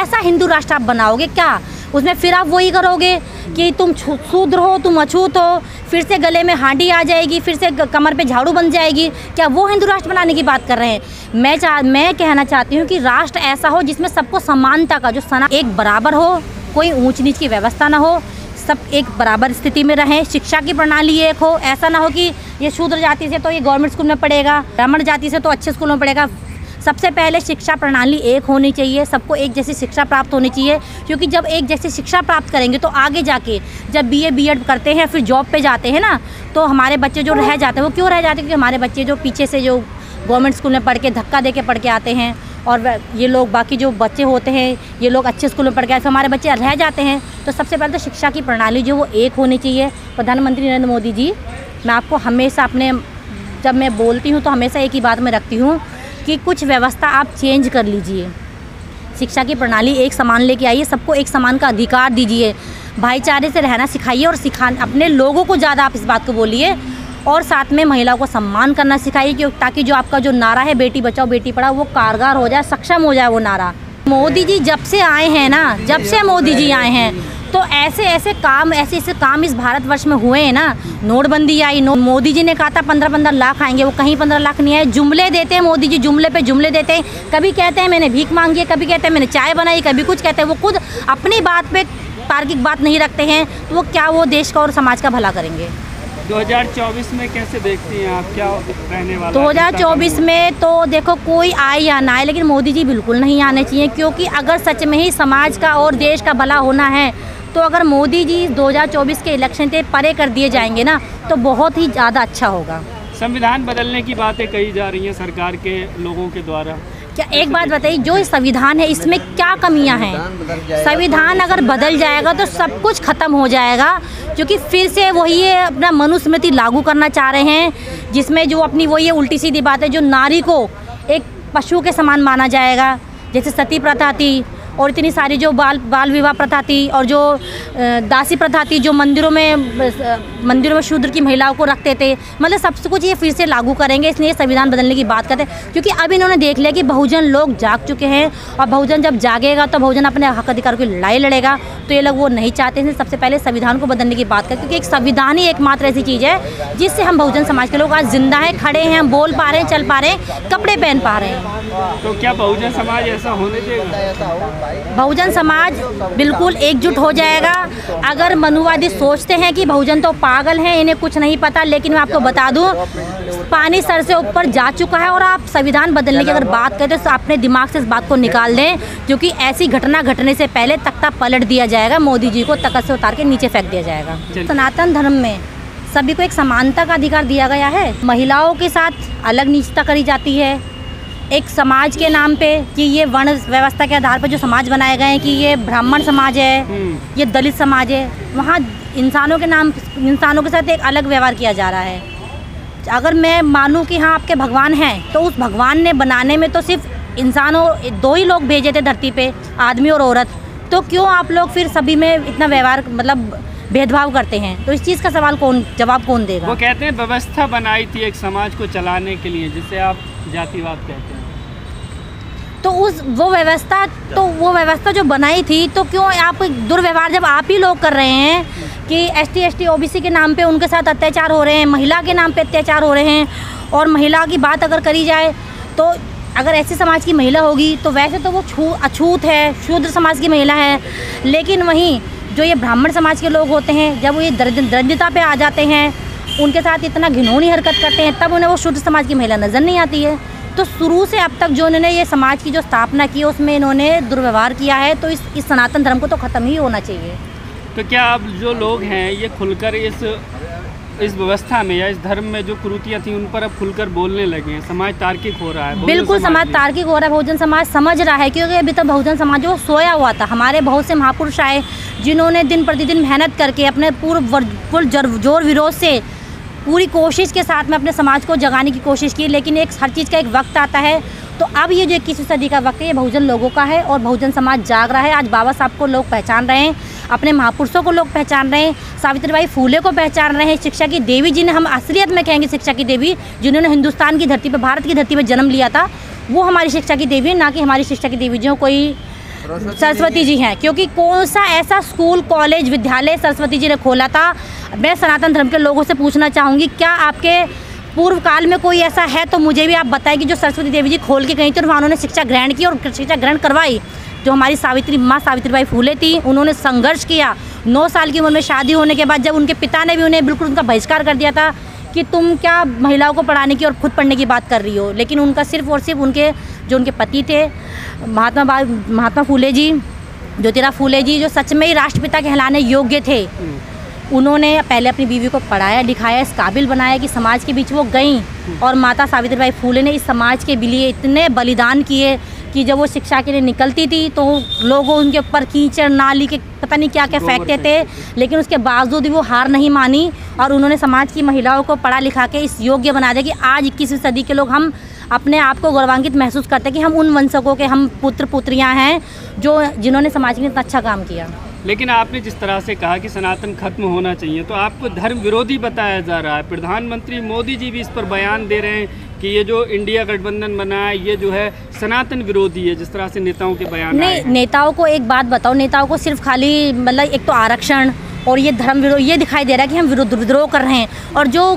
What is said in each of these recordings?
कैसा हिंदू राष्ट्र आप बनाओगे? क्या उसमें फिर आप वही करोगे कि तुम शूद्र हो, तुम अछूत हो, फिर से गले में हांडी आ जाएगी, फिर से कमर पे झाड़ू बन जाएगी? क्या वो हिंदू राष्ट्र बनाने की बात कर रहे हैं? मैं कहना चाहती हूँ कि राष्ट्र ऐसा हो जिसमें सबको समानता का जो सना एक बराबर हो, कोई ऊंच नीच की व्यवस्था ना हो, सब एक बराबर स्थिति में रहें। शिक्षा की प्रणाली एक हो, ऐसा ना हो कि ये शूद्र जाति से तो ये गवर्नमेंट स्कूल में पढ़ेगा, ब्राह्मण जाति से तो अच्छे स्कूलों में पढ़ेगा। सबसे पहले शिक्षा प्रणाली एक होनी चाहिए, सबको एक जैसी शिक्षा प्राप्त होनी चाहिए, क्योंकि जब एक जैसी शिक्षा प्राप्त करेंगे तो आगे जाके जब BA BEd करते हैं फिर जॉब पे जाते हैं ना, तो हमारे बच्चे जो रह जाते हैं वो क्यों रह जाते हैं? क्योंकि हमारे बच्चे जो पीछे से जो गवर्नमेंट स्कूल में पढ़ के धक्का दे के पढ़ के आते हैं और ये लोग बाकी जो बच्चे होते हैं ये लोग अच्छे स्कूल में पढ़ के आए तो हमारे बच्चे रह जाते हैं। तो सबसे पहले तो शिक्षा की प्रणाली जो वो एक होनी चाहिए। प्रधानमंत्री नरेंद्र मोदी जी, मैं आपको हमेशा अपने जब मैं बोलती हूँ तो हमेशा एक ही बात मैं रखती हूँ कि कुछ व्यवस्था आप चेंज कर लीजिए, शिक्षा की प्रणाली एक समान लेके आइए, सबको एक समान का अधिकार दीजिए, भाईचारे से रहना सिखाइए और अपने लोगों को ज़्यादा आप इस बात को बोलिए और साथ में महिलाओं को सम्मान करना सिखाइए, क्योंकि ताकि जो आपका जो नारा है बेटी बचाओ बेटी पढ़ाओ वो कारगर हो जाए, सक्षम हो जाए वो नारा। मोदी जी जब से आए हैं ना, जब से मोदी जी आए हैं तो ऐसे काम इस भारतवर्ष में हुए हैं ना। नोटबंदी आई, मोदी जी ने कहा था 15-15 लाख आएंगे, वो कहीं 15 लाख नहीं आए। जुमले देते हैं मोदी जी, जुमले पे जुमले देते हैं। कभी कहते हैं मैंने भीख मांगी है, कभी कहते हैं मैंने चाय बनाई, कभी कुछ कहते हैं। वो खुद अपनी बात पे तार्किक बात नहीं रखते हैं, तो वो क्या वो देश का और समाज का भला करेंगे? 2024 में कैसे देखती हैं आप, क्या रहने वाला? 2024 में तो देखो कोई आए या ना आए, लेकिन मोदी जी बिल्कुल नहीं आने चाहिए, क्योंकि अगर सच में ही समाज का और देश का भला होना है तो अगर मोदी जी 2024 के इलेक्शन से परे कर दिए जाएंगे ना तो बहुत ही ज़्यादा अच्छा होगा। संविधान बदलने की बातें कही जा रही हैं सरकार के लोगों के द्वारा। क्या एक बात बताइए, जो संविधान है इसमें क्या कमियां हैं? संविधान अगर बदल जाएगा तो सब कुछ खत्म हो जाएगा, क्योंकि फिर से वही ये अपना मनुस्मृति लागू करना चाह रहे हैं, जिसमें जो अपनी वो ये उल्टी सीधी बात है, जो नारी को एक पशु के समान माना जाएगा, जैसे सती प्रथा थी और इतनी सारी जो बाल विवाह प्रथा थी और जो दासी प्रथा थी, जो मंदिरों में शूद्र की महिलाओं को रखते थे, मतलब सब कुछ ये फिर से लागू करेंगे। इसलिए संविधान बदलने की बात करते हैं, क्योंकि अब इन्होंने देख लिया कि बहुजन लोग जाग चुके हैं और बहुजन जब जागेगा तो बहुजन अपने हक अधिकार की लड़ाई लड़ेगा। तो ये लोग वो नहीं चाहते हैं। सबसे पहले संविधान को बदलने की बात करें, क्योंकि एक संविधान ही एकमात्र ऐसी चीज़ है जिससे हम बहुजन समाज के लोग आज जिंदा हैं, खड़े हैं, हम बोल पा रहे हैं, चल पा रहे हैं, कपड़े पहन पा रहे हैं। तो क्या बहुजन समाज ऐसा होने देगा? बहुजन समाज बिल्कुल एकजुट हो जाएगा। अगर मनुवादी सोचते हैं कि बहुजन तो पागल हैं, इन्हें कुछ नहीं पता, लेकिन मैं आपको बता दूं पानी सर से ऊपर जा चुका है। और आप संविधान बदलने की अगर बात करें तो अपने दिमाग से इस बात को निकाल दें, क्योंकि ऐसी घटना घटने से पहले तख्ता पलट दिया जाएगा, मोदी जी को तख्त से उतार के नीचे फेंक दिया जाएगा। सनातन धर्म में सभी को एक समानता का अधिकार दिया गया है। महिलाओं के साथ अलग नीचता करी जाती है एक समाज के नाम पे, कि ये वर्ण व्यवस्था के आधार पर जो समाज बनाए गए हैं कि ये ब्राह्मण समाज है, ये दलित समाज है, वहाँ इंसानों के साथ एक अलग व्यवहार किया जा रहा है। अगर मैं मानूं कि हाँ आपके भगवान हैं, तो उस भगवान ने बनाने में तो सिर्फ इंसानों दो ही लोग भेजे थे धरती पे, आदमी और औरत, तो क्यों आप लोग फिर सभी में इतना व्यवहार मतलब भेदभाव करते हैं? तो इस चीज़ का जवाब कौन देगा? वो कहते हैं व्यवस्था बनाई थी एक समाज को चलाने के लिए, जिसे आप जातिवाद कहते हैं। तो वो व्यवस्था जो बनाई थी, तो क्यों आप दुर्व्यवहार जब आप ही लोग कर रहे हैं कि ST OBC के नाम पे उनके साथ अत्याचार हो रहे हैं, महिला के नाम पे अत्याचार हो रहे हैं, और महिला की बात अगर करी जाए तो अगर ऐसे समाज की महिला होगी तो वैसे तो वो अछूत है, शूद्र समाज की महिला है, लेकिन वहीं जो ये ब्राह्मण समाज के लोग होते हैं जब वो ये दरिद्रता पे आ जाते हैं, उनके साथ इतना घिनौनी हरकत करते हैं, तब उन्हें वो शूद्र समाज की महिला नज़र नहीं आती है। तो शुरू से अब तक जो इन्होंने ये समाज की जो स्थापना की है उसमें इन्होंने दुर्व्यवहार किया है, तो इस सनातन धर्म को तो ख़त्म ही होना चाहिए। तो क्या अब जो लोग हैं ये खुलकर इस व्यवस्था में या इस धर्म में जो कुरीतियाँ थी उन पर अब खुलकर बोलने लगे हैं? समाज तार्किक हो रहा है? बिल्कुल समाज तार्किक हो रहा है, बहुजन समाज समझ रहा है, क्योंकि अभी तक बहुजन समाज जो सोया हुआ था। हमारे बहुत से महापुरुष आए जिन्होंने दिन प्रतिदिन मेहनत करके अपने पूर्ण जोर विरोध से पूरी कोशिश के साथ में अपने समाज को जगाने की कोशिश की, लेकिन हर चीज़ का एक वक्त आता है। तो अब ये जो 21वीं सदी का वक्त है ये बहुजन लोगों का है और बहुजन समाज जाग रहा है। आज बाबा साहब को लोग पहचान रहे हैं, अपने महापुरुषों को लोग पहचान रहे हैं, सावित्रीबाई फूले को पहचान रहे हैं, शिक्षा की देवी जिन्हें हम असलियत में कहेंगे शिक्षा की देवी, जिन्होंने हिंदुस्तान की धरती पर, भारत की धरती पर जन्म लिया था, वो हमारी शिक्षा की देवी है, ना कि हमारी शिक्षा की देवी जो कोई सरस्वती जी हैं, क्योंकि कौन सा ऐसा स्कूल कॉलेज विद्यालय सरस्वती जी ने खोला था। मैं सनातन धर्म के लोगों से पूछना चाहूँगी, क्या आपके पूर्व काल में कोई ऐसा है तो मुझे भी आप बताएं कि जो सरस्वती देवी जी खोल के गई थी और वहाँ उन्होंने शिक्षा ग्रहण की और शिक्षा ग्रहण करवाई। जो हमारी माँ सावित्रीबाई फूले थी, उन्होंने संघर्ष किया। 9 साल की उम्र में शादी होने के बाद जब उनके पिता ने भी उन्हें बिल्कुल उनका बहिष्कार कर दिया था कि तुम क्या महिलाओं को पढ़ाने की और खुद पढ़ने की बात कर रही हो, लेकिन उनका सिर्फ और सिर्फ उनके पति थे महात्मा फूले जी, ज्योतिराव फूले जी, जो सच में ही राष्ट्रपिता कहलाने योग्य थे। उन्होंने पहले अपनी बीवी को पढ़ाया लिखाया, इस काबिल बनाया कि समाज के बीच वो गईं, और माता सावित्रीबाई फूले ने इस समाज के लिए इतने बलिदान किए कि जब वो शिक्षा के लिए निकलती थी तो लोग उनके ऊपर कीचड़ नाली के पता नहीं क्या क्या फेंकते थे, लेकिन उसके बावजूद भी वो हार नहीं मानी और उन्होंने समाज की महिलाओं को पढ़ा लिखा के इस योग्य बना दिया कि आज 21वीं सदी के लोग हम अपने आप को गौरवान्वित महसूस करते हैं कि हम उन वंशकों के हम पुत्र पुत्रियां हैं जिन्होंने समाज के लिए इतना अच्छा काम किया। लेकिन आपने जिस तरह से कहा कि सनातन खत्म होना चाहिए, तो आपको धर्म विरोधी बताया जा रहा है। प्रधानमंत्री मोदी जी भी इस पर बयान दे रहे हैं कि ये जो इंडिया गठबंधन बना है ये जो है सनातन विरोधी है, जिस तरह से नेताओं के बयान नहीं, नेताओं को एक बात बताओ, नेताओं को सिर्फ खाली मतलब एक तो आरक्षण और ये धर्म विरोध ये दिखाई दे रहा है कि हम विद्रोह कर रहे हैं, और जो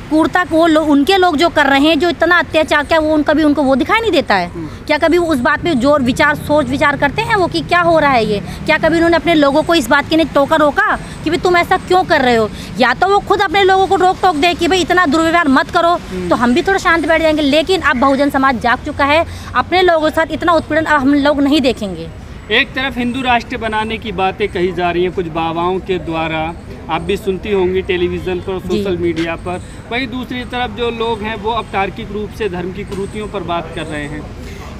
क्रूरता को उनके लोग जो कर रहे हैं, जो इतना अत्याचार, क्या वो कभी उनको वो दिखाई नहीं देता है? क्या कभी वो उस बात पे जोर सोच विचार करते हैं वो कि क्या हो रहा है ये? क्या कभी उन्होंने अपने लोगों को इस बात के लिए रोका कि भाई तुम ऐसा क्यों कर रहे हो? या तो वो खुद अपने लोगों को रोक टोक दे कि भाई इतना दुर्व्यवहार मत करो, तो हम भी थोड़ा शांत बैठ जाएंगे। लेकिन अब बहुजन समाज जाग चुका है, अपने लोगों के साथ इतना उत्पीड़न अब हम लोग नहीं देखेंगे। एक तरफ हिंदू राष्ट्र बनाने की बातें कही जा रही हैं कुछ बाबाओं के द्वारा, आप भी सुनती होंगी टेलीविज़न पर, सोशल मीडिया पर। वहीं दूसरी तरफ जो लोग हैं वो अब तार्किक रूप से धर्म की कुरीतियों पर बात कर रहे हैं।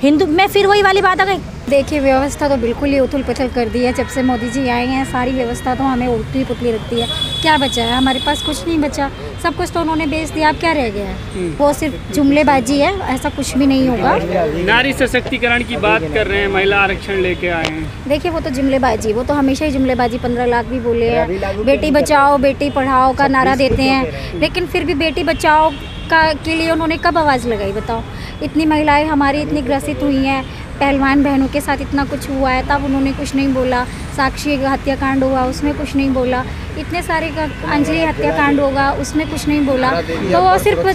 हिंदू में फिर वही वाली बात आ गई। देखिए, व्यवस्था तो बिल्कुल ही उथल पुथल कर दी है। जब से मोदी जी आए हैं सारी व्यवस्था तो हमें उल्टी पुतली रखती है। क्या बचा है? हमारे पास कुछ नहीं बचा, सब कुछ तो उन्होंने बेच दिया। अब क्या रह गया है? वो सिर्फ जुमलेबाजी है, ऐसा कुछ भी नहीं होगा। नारी सशक्तिकरण की बात कर रहे हैं, महिला आरक्षण लेके आए हैं। देखिए, वो तो जुमलेबाजी, वो तो हमेशा ही जुमलेबाजी। 15 लाख भी बोले हैं, बेटी बचाओ बेटी पढ़ाओ का नारा देते हैं, लेकिन फिर भी बेटी बचाओ के लिए उन्होंने कब आवाज़ लगाई बताओ? इतनी महिलाएं हमारी इतनी ग्रसित हुई हैं, पहलवान बहनों के साथ इतना कुछ हुआ है तब उन्होंने कुछ नहीं बोला। साक्षी हत्याकांड हुआ उसमें कुछ नहीं बोला, इतने सारे अंजलि हत्याकांड होगा उसमें कुछ नहीं बोला। तो वो सिर्फ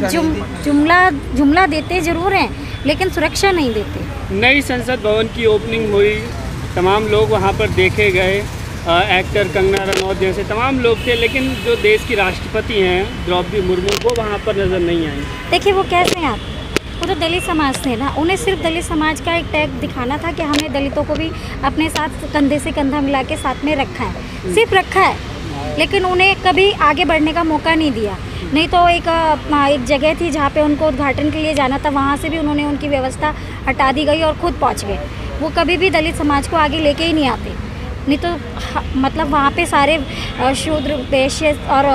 जुमला देते ज़रूर हैं लेकिन सुरक्षा नहीं देते। नई संसद भवन की ओपनिंग हुई, तमाम लोग वहाँ पर देखे गए, एक्टर कंगना रनौत जैसे तमाम लोग थे, लेकिन जो देश की राष्ट्रपति हैं द्रौपदी मुर्मू वो वहाँ पर नज़र नहीं आई। देखिए, वो कैसे हैं आप? वो तो दलित समाज थे ना, उन्हें सिर्फ दलित समाज का एक टैग दिखाना था कि हमने दलितों को भी अपने साथ कंधे से कंधा मिला के साथ में रखा है, सिर्फ रखा है, लेकिन उन्हें कभी आगे बढ़ने का मौका नहीं दिया। नहीं तो एक जगह थी जहाँ पे उनको उद्घाटन के लिए जाना था, वहाँ से भी उन्होंने उनकी व्यवस्था हटा दी गई और खुद पहुँच गए। वो कभी भी दलित समाज को आगे लेके ही नहीं आते। नहीं तो मतलब वहाँ पे सारे शूद्र वैश्य और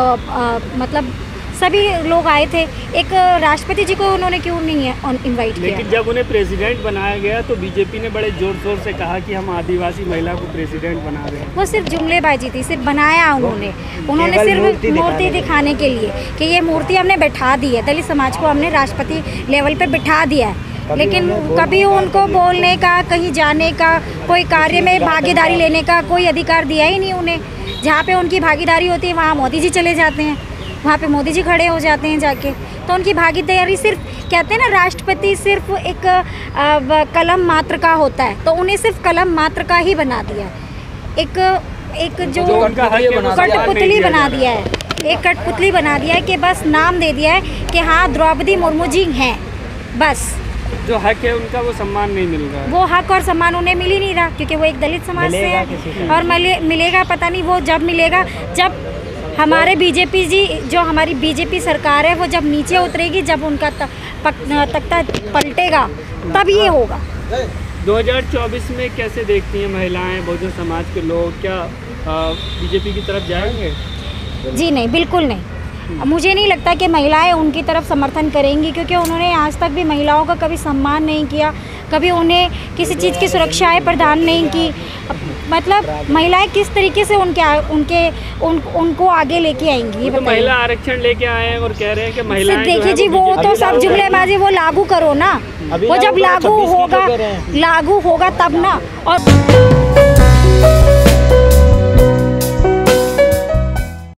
मतलब सभी लोग आए थे। एक राष्ट्रपति जी को उन्होंने क्यों नहीं इनवाइट किया? लेकिन जब उन्हें प्रेसिडेंट बनाया गया तो बीजेपी ने बड़े जोर शोर से कहा कि हम आदिवासी महिला को प्रेसिडेंट बना रहे हैं। वो सिर्फ जुमलेबाजी थी, सिर्फ बनाया उन्होंने सिर्फ मूर्ति दिखाने के लिए कि ये मूर्ति हमने बैठा दी है, दलित समाज को हमने राष्ट्रपति लेवल पे बिठा दिया है, लेकिन कभी उनको बोलने का, कहीं जाने का, कोई कार्य में भागीदारी लेने का कोई अधिकार दिया ही नहीं उन्हें। जहाँ पे उनकी भागीदारी होती है वहाँ मोदी जी चले जाते हैं, वहाँ पे मोदी जी खड़े हो जाते हैं जाके। तो उनकी भागीदारी सिर्फ, कहते हैं ना राष्ट्रपति सिर्फ एक कलम मात्र का होता है, तो उन्हें सिर्फ कलम मात्र का ही बना दिया। एक जो कठपुतली बना दिया है, एक कठपुतली बना दिया है कि बस नाम दे दिया है कि हाँ द्रौपदी मुर्मू जी हैं, बस। जो हक है उनका वो सम्मान नहीं मिल रहा है। वो हक और सम्मान उन्हें मिल ही नहीं रहा क्योंकि वो एक दलित समाज से है। और मिलेगा पता नहीं, वो जब मिलेगा जब हमारे बीजेपी जी, जो हमारी बीजेपी सरकार है वो जब नीचे उतरेगी, जब उनका तख्ता पलटेगा तब ये होगा। 2024 में कैसे देखती हैं महिलाएं, बहुजन समाज के लोग, क्या बीजेपी की तरफ जाएंगे? जी नहीं, बिल्कुल नहीं। मुझे नहीं लगता कि महिलाएं उनकी तरफ समर्थन करेंगी क्योंकि उन्होंने आज तक भी महिलाओं का कभी सम्मान नहीं किया, कभी उन्हें किसी चीज़ की सुरक्षाएं प्रदान नहीं की। मतलब महिलाएं किस तरीके से उनको आगे लेके आएंगी? तो महिला आरक्षण लेके आए हैं और कह रहे हैं कि महिलाएं, देखिए जी, वो तो सब जुमलेबाजी, वो लागू करो ना, वो जब लागू होगा तब ना। और